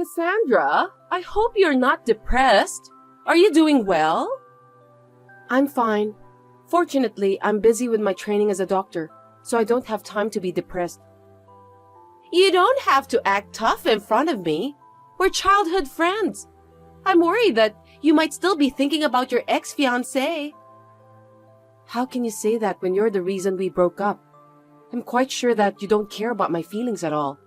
Cassandra, I hope you're not depressed. Are you doing well? I'm fine. Fortunately, I'm busy with my training as a doctor, so I don't have time to be depressed. You don't have to act tough in front of me. We're childhood friends. I'm worried that you might still be thinking about your ex-fiancé. How can you say that when you're the reason we broke up? I'm quite sure that you don't care about my feelings at all.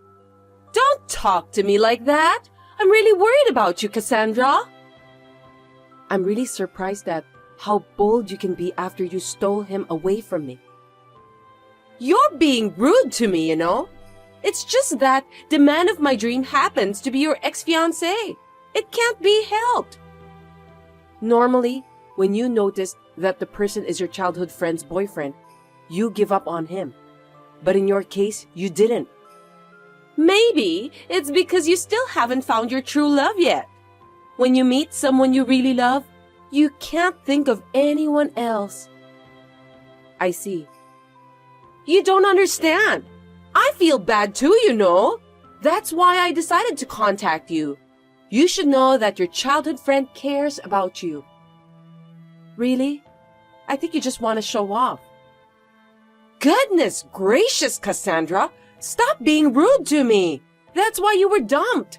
Don't talk to me like that. I'm really worried about you, Cassandra. I'm really surprised at how bold you can be after you stole him away from me. You're being rude to me, you know. It's just that the man of my dream happens to be your ex-fiancé. It can't be helped. Normally, when you notice that the person is your childhood friend's boyfriend, you give up on him. But in your case, you didn't. Maybe it's because you still haven't found your true love yet. When you meet someone you really love, you can't think of anyone else. I see. You don't understand. I feel bad too, you know. That's why I decided to contact you. You should know that your childhood friend cares about you. Really? I think you just want to show off. Goodness gracious, Cassandra! Stop being rude to me! That's why you were dumped!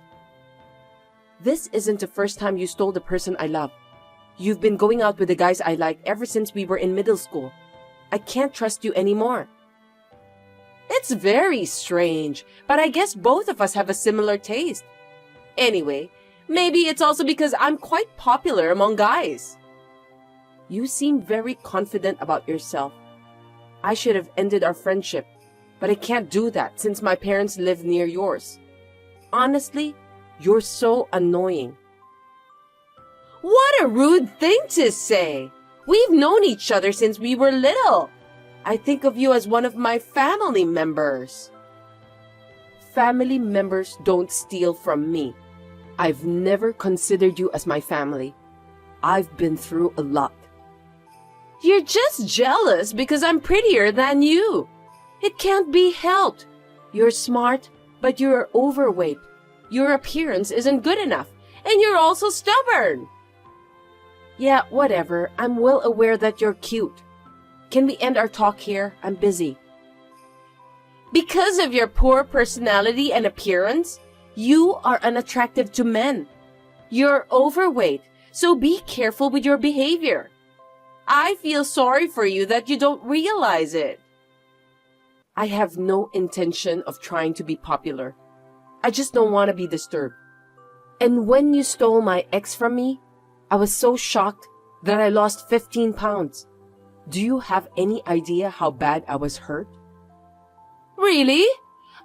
This isn't the first time you stole the person I love. You've been going out with the guys I like ever since we were in middle school. I can't trust you anymore. It's very strange, but I guess both of us have a similar taste. Anyway, maybe it's also because I'm quite popular among guys. You seem very confident about yourself. I should have ended our friendship, but I can't do that since my parents live near yours. Honestly, you're so annoying. What a rude thing to say! We've known each other since we were little. I think of you as one of my family members. Family members don't steal from me. I've never considered you as my family. I've been through a lot. You're just jealous because I'm prettier than you. It can't be helped. You're smart, but you're overweight. Your appearance isn't good enough, and you're also stubborn. Yeah, whatever. I'm well aware that you're cute. Can we end our talk here? I'm busy. Because of your poor personality and appearance, you are unattractive to men. You're overweight, so be careful with your behavior. I feel sorry for you that you don't realize it. I have no intention of trying to be popular. I just don't want to be disturbed. And when you stole my ex from me, I was so shocked that I lost 15 pounds. Do you have any idea how bad I was hurt? Really?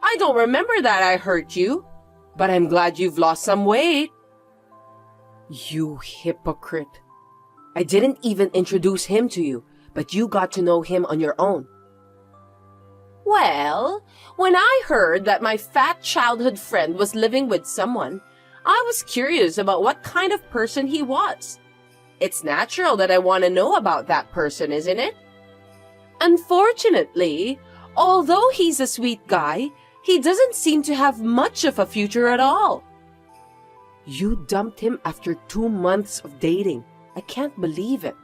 I don't remember that I hurt you, but I'm glad you've lost some weight. You hypocrite. I didn't even introduce him to you, but you got to know him on your own. Well, when I heard that my fat childhood friend was living with someone, I was curious about what kind of person he was. It's natural that I want to know about that person, isn't it? Unfortunately, although he's a sweet guy, he doesn't seem to have much of a future at all. You dumped him after 2 months of dating. I can't believe it.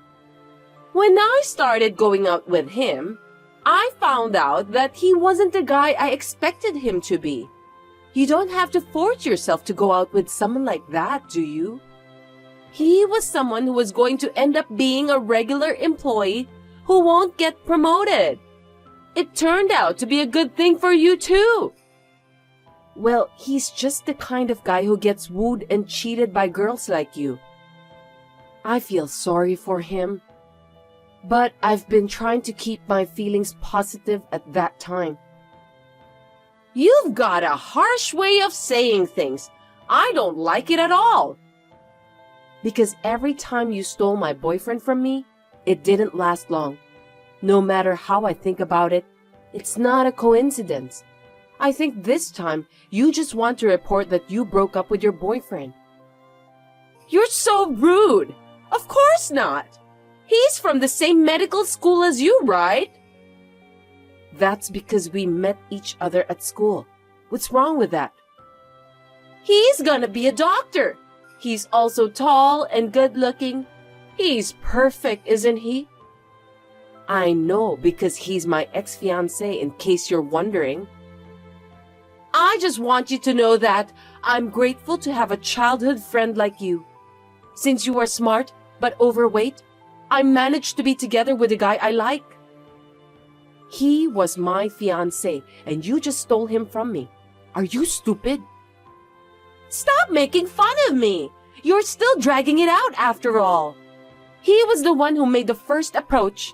When I started going out with him, I found out that he wasn't the guy I expected him to be. You don't have to force yourself to go out with someone like that, do you? He was someone who was going to end up being a regular employee who won't get promoted. It turned out to be a good thing for you too. Well, he's just the kind of guy who gets wooed and cheated by girls like you. I feel sorry for him, but I've been trying to keep my feelings positive at that time. You've got a harsh way of saying things. I don't like it at all. Because every time you stole my boyfriend from me, it didn't last long. No matter how I think about it, it's not a coincidence. I think this time you just want to report that you broke up with your boyfriend. You're so rude. Of course not. He's from the same medical school as you, right? That's because we met each other at school. What's wrong with that? He's gonna be a doctor. He's also tall and good-looking. He's perfect, isn't he? I know, because he's my ex-fiancé, in case you're wondering. I just want you to know that I'm grateful to have a childhood friend like you. Since you are smart but overweight, I managed to be together with a guy I like. He was my fiancé, and you just stole him from me. Are you stupid? Stop making fun of me! You're still dragging it out after all. He was the one who made the first approach.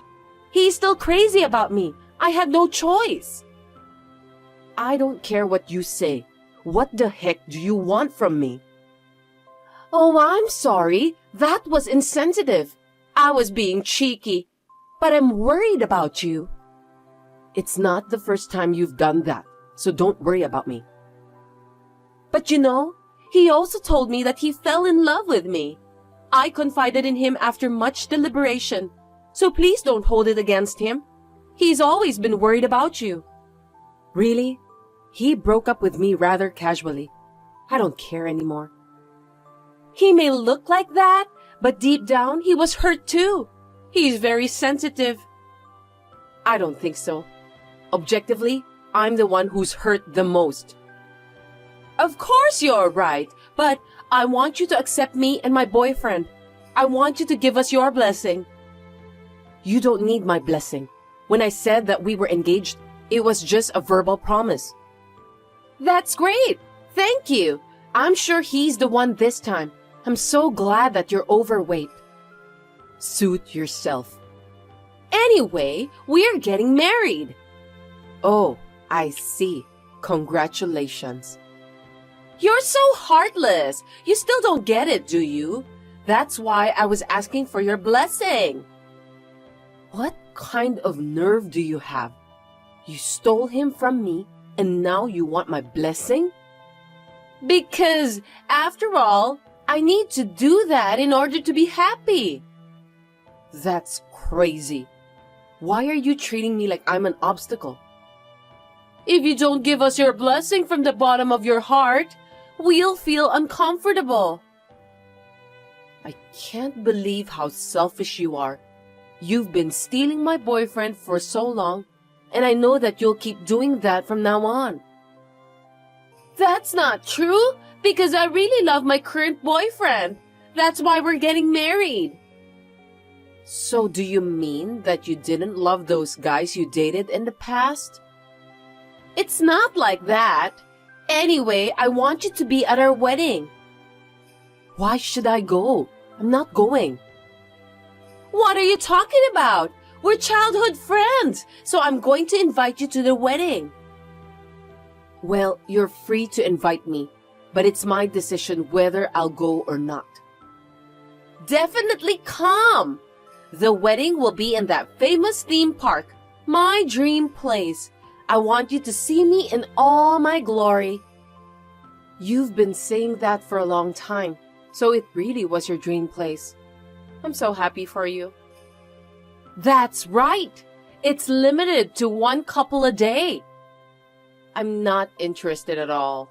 He's still crazy about me. I had no choice. I don't care what you say. What the heck do you want from me? Oh, I'm sorry. That was insensitive. I was being cheeky. But I'm worried about you. It's not the first time you've done that, so don't worry about me. But you know, he also told me that he fell in love with me. I confided in him after much deliberation, so please don't hold it against him. He's always been worried about you. Really? He broke up with me rather casually. I don't care anymore. He may look like that, but deep down he was hurt too. He's very sensitive. I don't think so. Objectively, I'm the one who's hurt the most. Of course you're right, but I want you to accept me and my boyfriend. I want you to give us your blessing. You don't need my blessing. When I said that we were engaged, it was just a verbal promise. That's great. Thank you. I'm sure he's the one this time. I'm so glad that you're overweight. Suit yourself. Anyway, we're getting married. Oh, I see. Congratulations. You're so heartless. You still don't get it, do you? That's why I was asking for your blessing. What kind of nerve do you have? You stole him from me, and now you want my blessing? Because, after all, I need to do that in order to be happy. That's crazy. Why are you treating me like I'm an obstacle? If you don't give us your blessing from the bottom of your heart, we'll feel uncomfortable. I can't believe how selfish you are. You've been stealing my boyfriend for so long, and I know that you'll keep doing that from now on. That's not true, because I really love my current boyfriend. That's why we're getting married. So do you mean that you didn't love those guys you dated in the past? It's not like that. Anyway, I want you to be at our wedding. Why should I go? I'm not going. What are you talking about? We're childhood friends, so I'm going to invite you to the wedding. Well, you're free to invite me, but it's my decision whether I'll go or not. Definitely come! The wedding will be in that famous theme park, my dream place. I want you to see me in all my glory. You've been saying that for a long time, so it really was your dream place. I'm so happy for you. That's right! It's limited to 1 couple a day. I'm not interested at all.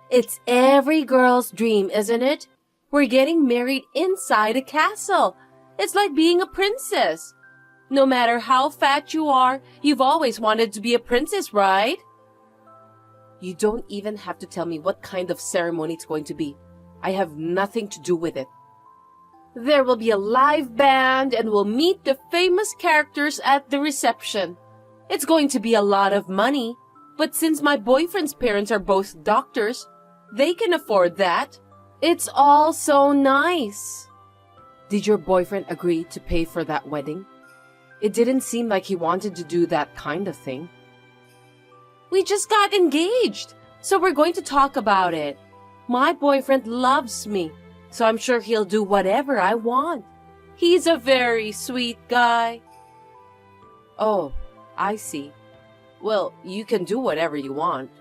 It's every girl's dream, isn't it? We're getting married inside a castle. It's like being a princess. No matter how fat you are, you've always wanted to be a princess, right? You don't even have to tell me what kind of ceremony it's going to be. I have nothing to do with it. There will be a live band and we'll meet the famous characters at the reception. It's going to be a lot of money, but since my boyfriend's parents are both doctors, they can afford that. It's all so nice. Did your boyfriend agree to pay for that wedding? It didn't seem like he wanted to do that kind of thing. We just got engaged, so we're going to talk about it. My boyfriend loves me, so I'm sure he'll do whatever I want. He's a very sweet guy. Oh, I see. Well, you can do whatever you want.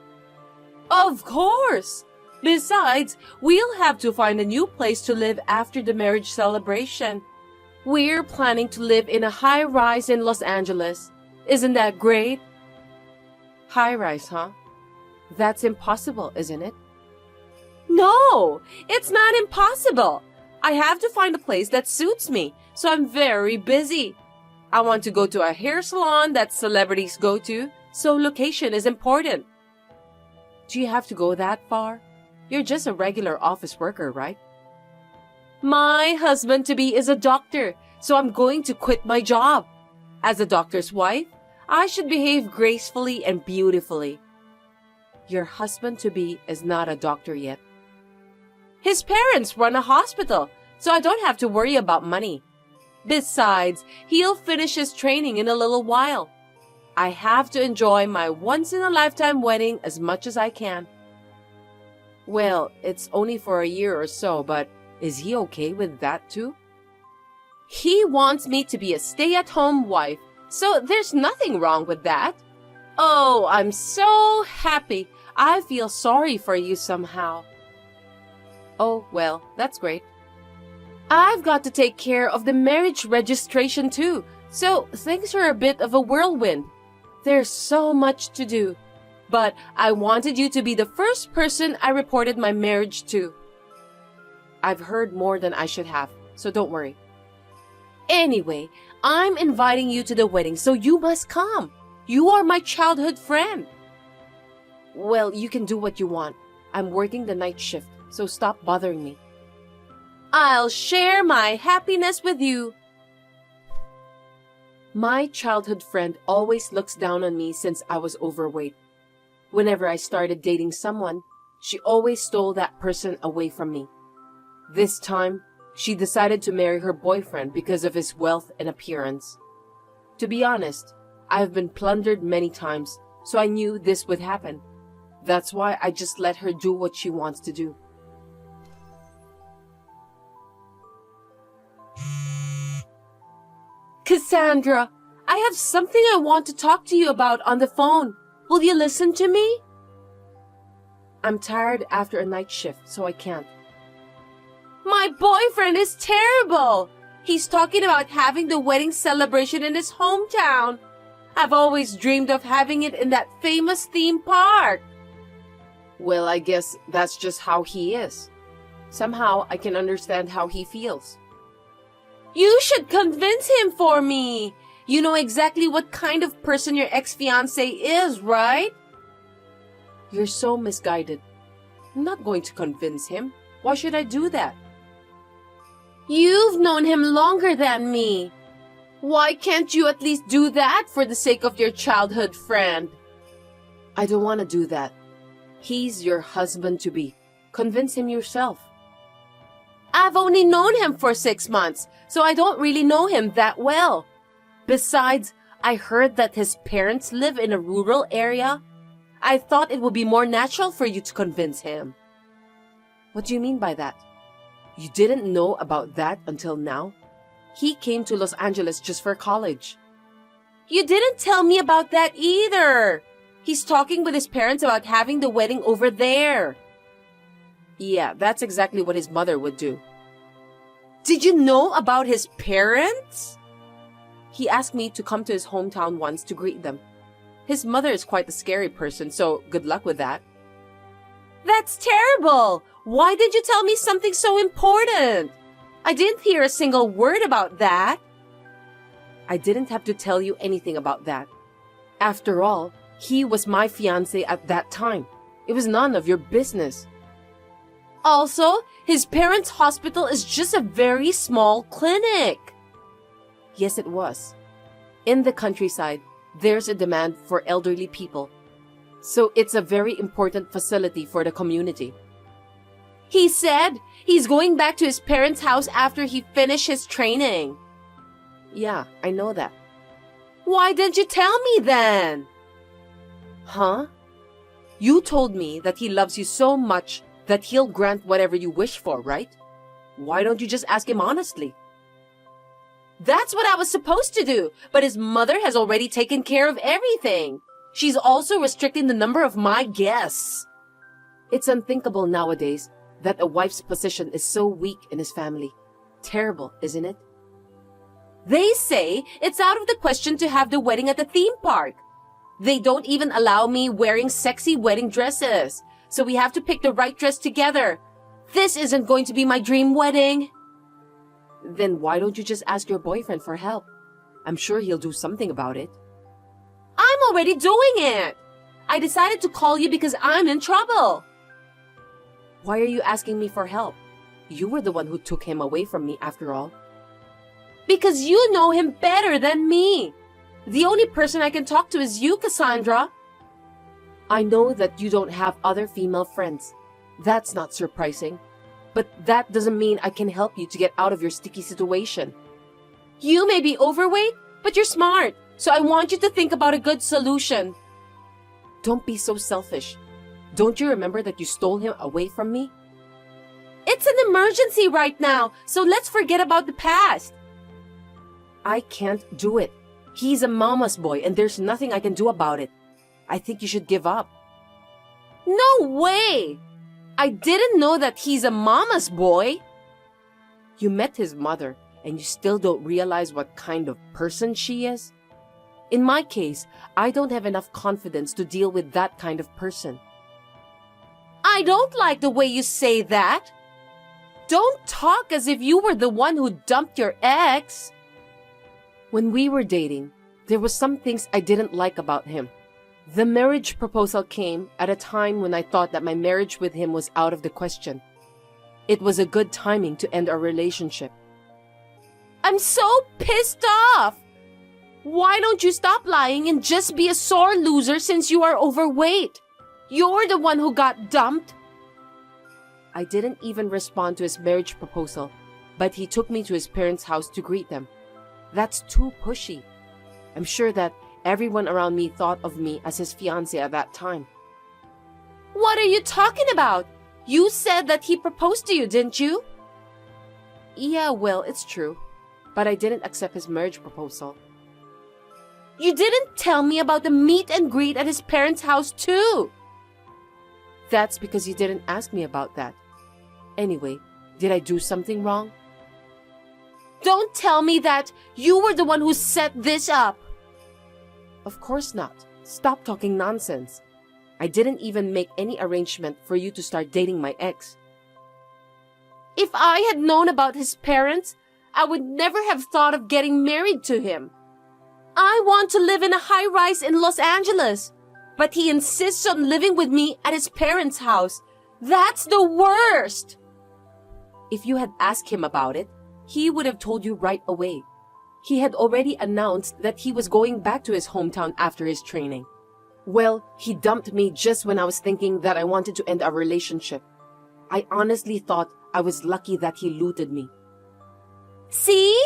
Of course! Besides, we'll have to find a new place to live after the marriage celebration. We're planning to live in a high-rise in Los Angeles. Isn't that great? High-rise, huh? That's impossible, isn't it? No, it's not impossible. I have to find a place that suits me, so I'm very busy. I want to go to a hair salon that celebrities go to, so location is important. Do you have to go that far? You're just a regular office worker, right? My husband-to-be is a doctor, so I'm going to quit my job. As a doctor's wife, I should behave gracefully and beautifully. Your husband-to-be is not a doctor yet. His parents run a hospital, so I don't have to worry about money. Besides, he'll finish his training in a little while. I have to enjoy my once-in-a-lifetime wedding as much as I can. Well, it's only for a year or so, but is he okay with that too? He wants me to be a stay-at-home wife, so there's nothing wrong with that. Oh, I'm so happy. I feel sorry for you somehow. Oh, well, that's great. I've got to take care of the marriage registration too, so things are a bit of a whirlwind. There's so much to do. But I wanted you to be the first person I reported my marriage to. I've heard more than I should have, so don't worry. Anyway, I'm inviting you to the wedding, so you must come. You are my childhood friend. Well, you can do what you want. I'm working the night shift, so stop bothering me. I'll share my happiness with you. My childhood friend always looks down on me since I was overweight. Whenever I started dating someone, she always stole that person away from me. This time, she decided to marry her boyfriend because of his wealth and appearance. To be honest, I've been plundered many times, so I knew this would happen. That's why I just let her do what she wants to do. Cassandra, I have something I want to talk to you about on the phone. Will you listen to me? I'm tired after a night shift, so I can't. My boyfriend is terrible. He's talking about having the wedding celebration in his hometown. I've always dreamed of having it in that famous theme park. Well, I guess that's just how he is. Somehow I can understand how he feels. You should convince him for me. You know exactly what kind of person your ex-fiancé is, right? You're so misguided. I'm not going to convince him. Why should I do that? You've known him longer than me. Why can't you at least do that for the sake of your childhood friend? I don't want to do that. He's your husband-to-be. Convince him yourself. I've only known him for 6 months, so I don't really know him that well. Besides, I heard that his parents live in a rural area. I thought it would be more natural for you to convince him. What do you mean by that? You didn't know about that until now? He came to Los Angeles just for college. You didn't tell me about that either. He's talking with his parents about having the wedding over there. Yeah, that's exactly what his mother would do. Did you know about his parents? He asked me to come to his hometown once to greet them. His mother is quite a scary person, so good luck with that. That's terrible! Why did you tell me something so important? I didn't hear a single word about that. I didn't have to tell you anything about that. After all, he was my fiancé at that time. It was none of your business. Also, his parents' hospital is just a very small clinic. Yes, it was. In the countryside, there's a demand for elderly people. So it's a very important facility for the community. He said he's going back to his parents' house after he finished his training. Yeah, I know that. Why didn't you tell me then? Huh? You told me that he loves you so much that he'll grant whatever you wish for, right? Why don't you just ask him honestly? That's what I was supposed to do, but his mother has already taken care of everything. She's also restricting the number of my guests. It's unthinkable nowadays that a wife's position is so weak in his family. Terrible, isn't it? They say it's out of the question to have the wedding at the theme park. They don't even allow me wearing sexy wedding dresses. so we have to pick the right dress together. This isn't going to be my dream wedding. Then why don't you just ask your boyfriend for help? I'm sure he'll do something about it. I'm already doing it. I decided to call you because I'm in trouble. Why are you asking me for help? You were the one who took him away from me after all. Because you know him better than me. The only person I can talk to is you, Cassandra. I know that you don't have other female friends. That's not surprising. But that doesn't mean I can help you to get out of your sticky situation. You may be overweight, but you're smart. So I want you to think about a good solution. Don't be so selfish. Don't you remember that you stole him away from me? It's an emergency right now, so let's forget about the past. I can't do it. He's a mama's boy and there's nothing I can do about it. I think you should give up. No way! I didn't know that he's a mama's boy. You met his mother and you still don't realize what kind of person she is? In my case, I don't have enough confidence to deal with that kind of person. I don't like the way you say that. Don't talk as if you were the one who dumped your ex. When we were dating, there were some things I didn't like about him. The marriage proposal came at a time when I thought that my marriage with him was out of the question. It was a good timing to end our relationship. I'm so pissed off! Why don't you stop lying and just be a sore loser since you are overweight? You're the one who got dumped. I didn't even respond to his marriage proposal, but he took me to his parents' house to greet them. That's too pushy. I'm sure that everyone around me thought of me as his fiancé at that time. What are you talking about? You said that he proposed to you, didn't you? Yeah, well, it's true. But I didn't accept his marriage proposal. You didn't tell me about the meet and greet at his parents' house too. That's because you didn't ask me about that. Anyway, did I do something wrong? Don't tell me that you were the one who set this up. Of course not. Stop talking nonsense. I didn't even make any arrangement for you to start dating my ex. If I had known about his parents, I would never have thought of getting married to him. I want to live in a high-rise in Los Angeles, but he insists on living with me at his parents' house. That's the worst! If you had asked him about it, he would have told you right away. He had already announced that he was going back to his hometown after his training. Well, he dumped me just when I was thinking that I wanted to end our relationship. I honestly thought I was lucky that he looted me. See?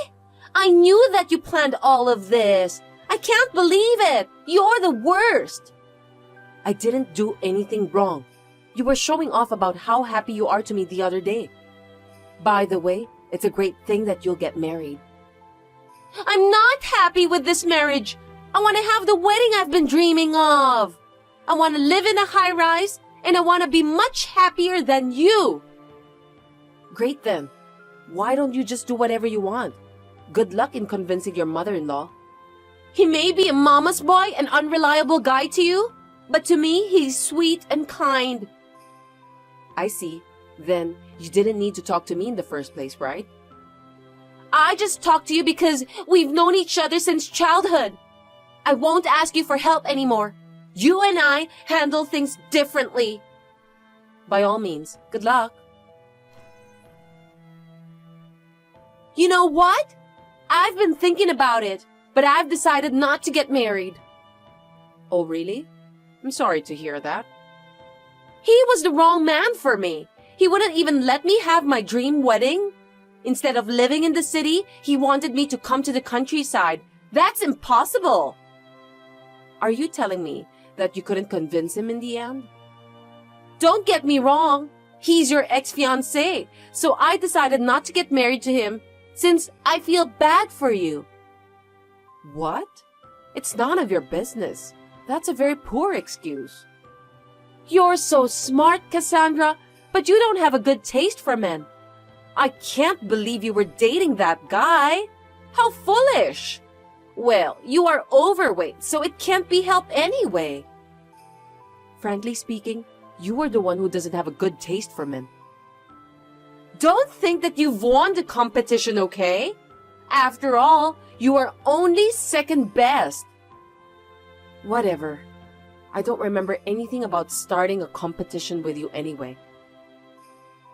I knew that you planned all of this. I can't believe it. You're the worst. I didn't do anything wrong. You were showing off about how happy you are to me the other day. By the way, it's a great thing that you'll get married. I'm not happy with this marriage. I want to have the wedding I've been dreaming of. I want to live in a high-rise, and I want to be much happier than you. Great then. Why don't you just do whatever you want? Good luck in convincing your mother-in-law. He may be a mama's boy, an unreliable guy to you, but to me, he's sweet and kind. I see. Then you didn't need to talk to me in the first place, right? I just talked to you because we've known each other since childhood. I won't ask you for help anymore. You and I handle things differently. By all means, good luck. You know what? I've been thinking about it, but I've decided not to get married. Oh, really? I'm sorry to hear that. He was the wrong man for me. He wouldn't even let me have my dream wedding. Instead of living in the city, he wanted me to come to the countryside. That's impossible. Are you telling me that you couldn't convince him in the end? Don't get me wrong. He's your ex-fiancé, so I decided not to get married to him since I feel bad for you. What? It's none of your business. That's a very poor excuse. You're so smart, Cassandra, but you don't have a good taste for men. I can't believe you were dating that guy. How foolish. Well, you are overweight, so it can't be helped anyway. Frankly speaking, You are the one who doesn't have a good taste for men. Don't think that you've won the competition, okay? After all, you are only second best. Whatever. I don't remember anything about starting a competition with you anyway.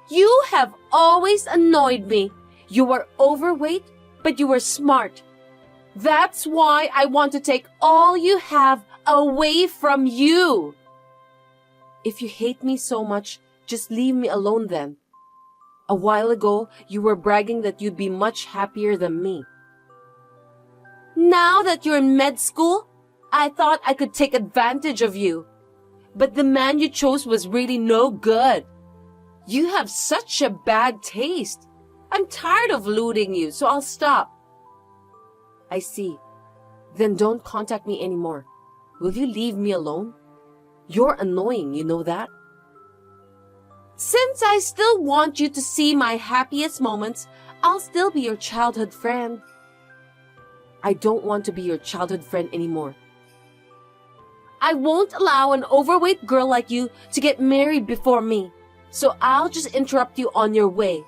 You have always annoyed me. You were overweight, but you were smart. That's why I want to take all you have away from you. If you hate me so much, just leave me alone then. A while ago, you were bragging that you'd be much happier than me. Now that you're in med school, I thought I could take advantage of you. But the man you chose was really no good. You have such a bad taste. I'm tired of looting you, so I'll stop. I see. Then don't contact me anymore. Will you leave me alone? You're annoying, you know that? Since I still want you to see my happiest moments, I'll still be your childhood friend. I don't want to be your childhood friend anymore. I won't allow an overweight girl like you to get married before me, so I'll just interrupt you on your way.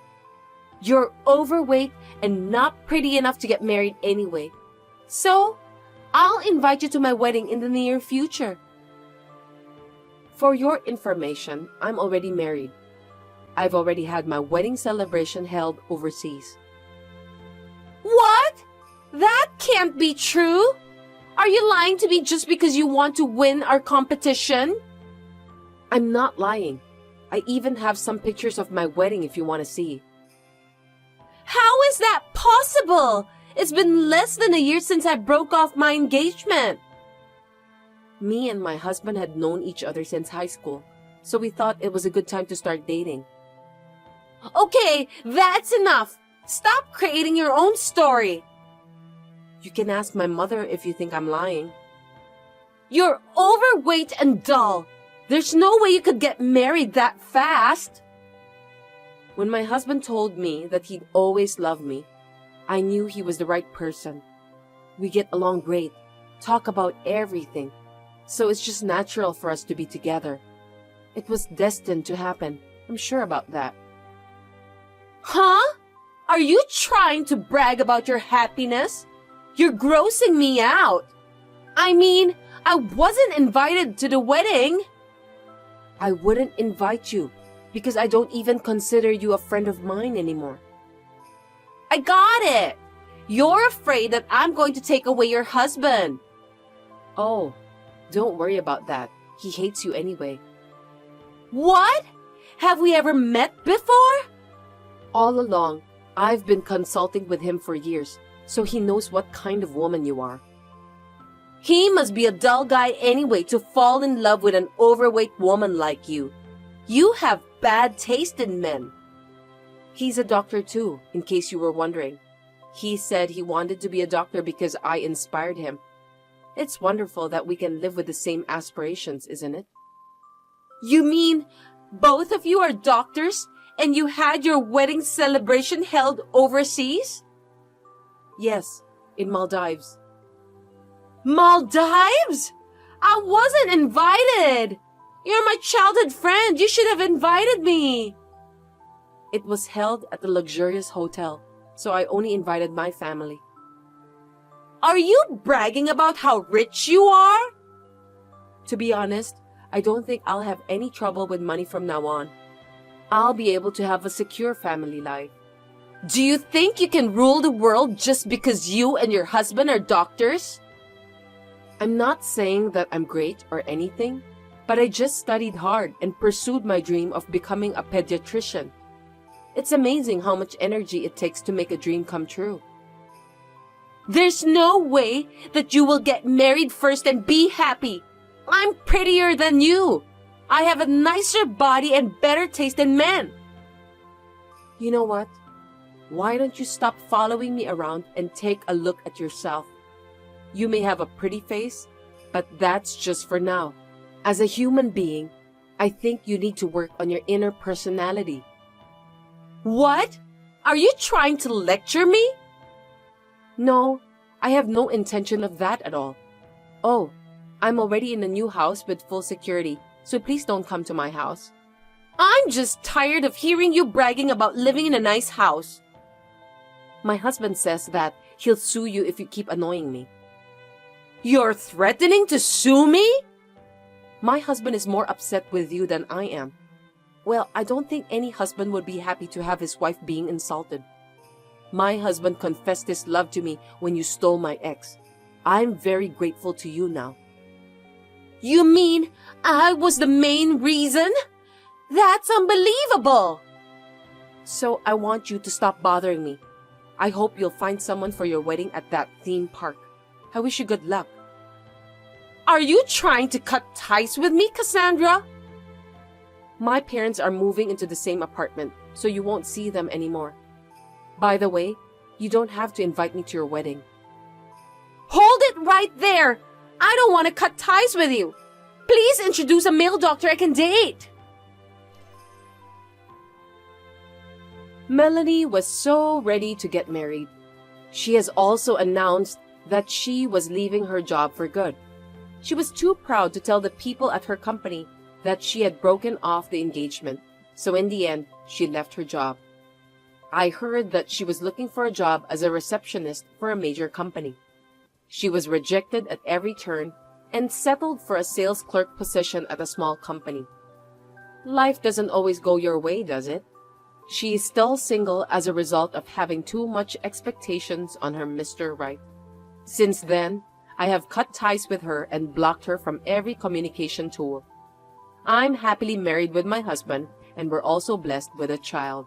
You're overweight and not pretty enough to get married anyway. So, I'll invite you to my wedding in the near future. For your information, I'm already married. I've already had my wedding celebration held overseas. What? That can't be true. Are you lying to me just because you want to win our competition? I'm not lying. I even have some pictures of my wedding if you want to see. How is that possible? It's been less than a year since I broke off my engagement. Me and my husband had known each other since high school, so we thought it was a good time to start dating. Okay, that's enough. Stop creating your own story. You can ask my mother if you think I'm lying. You're overweight and dull. There's no way you could get married that fast. When my husband told me that he'd always love me, I knew he was the right person. We get along great, talk about everything, so it's just natural for us to be together. It was destined to happen. I'm sure about that. Huh? Are you trying to brag about your happiness? You're grossing me out. I mean, I wasn't invited to the wedding. I wouldn't invite you because I don't even consider you a friend of mine anymore. I got it. You're afraid that I'm going to take away your husband. Oh, don't worry about that. He hates you anyway. What? Have we ever met before? All along, I've been consulting with him for years, so he knows what kind of woman you are. He must be a dull guy anyway to fall in love with an overweight woman like you. You have bad taste in men. He's a doctor too, in case you were wondering. He said he wanted to be a doctor because I inspired him. It's wonderful that we can live with the same aspirations, isn't it? You mean both of you are doctors and you had your wedding celebration held overseas? Yes, in Maldives. Maldives? I wasn't invited. You're my childhood friend. You should have invited me. It was held at a luxurious hotel, so I only invited my family. Are you bragging about how rich you are? To be honest, I don't think I'll have any trouble with money from now on. I'll be able to have a secure family life. Do you think you can rule the world just because you and your husband are doctors? I'm not saying that I'm great or anything, but I just studied hard and pursued my dream of becoming a pediatrician. It's amazing how much energy it takes to make a dream come true. There's no way that you will get married first and be happy. I'm prettier than you. I have a nicer body and better taste in men. You know what? Why don't you stop following me around and take a look at yourself? You may have a pretty face, but that's just for now. As a human being, I think you need to work on your inner personality. What? Are you trying to lecture me? No, I have no intention of that at all. Oh, I'm already in a new house with full security, so please don't come to my house. I'm just tired of hearing you bragging about living in a nice house. My husband says that he'll sue you if you keep annoying me. You're threatening to sue me? My husband is more upset with you than I am. Well, I don't think any husband would be happy to have his wife being insulted. My husband confessed his love to me when you stole my ex. I'm very grateful to you now. You mean I was the main reason? That's unbelievable! So I want you to stop bothering me. I hope you'll find someone for your wedding at that theme park. I wish you good luck. Are you trying to cut ties with me, Cassandra? My parents are moving into the same apartment, so you won't see them anymore. By the way, you don't have to invite me to your wedding. Hold it right there! I don't want to cut ties with you. Please introduce a male doctor I can date. Melanie was so ready to get married. She has also announced that she was leaving her job for good. She was too proud to tell the people at her company that she had broken off the engagement, so in the end, she left her job. I heard that she was looking for a job as a receptionist for a major company. She was rejected at every turn and settled for a sales clerk position at a small company. Life doesn't always go your way, does it? She is still single as a result of having too much expectations on her Mr. Right. Since then, I have cut ties with her and blocked her from every communication tool. I'm happily married with my husband, and we're also blessed with a child.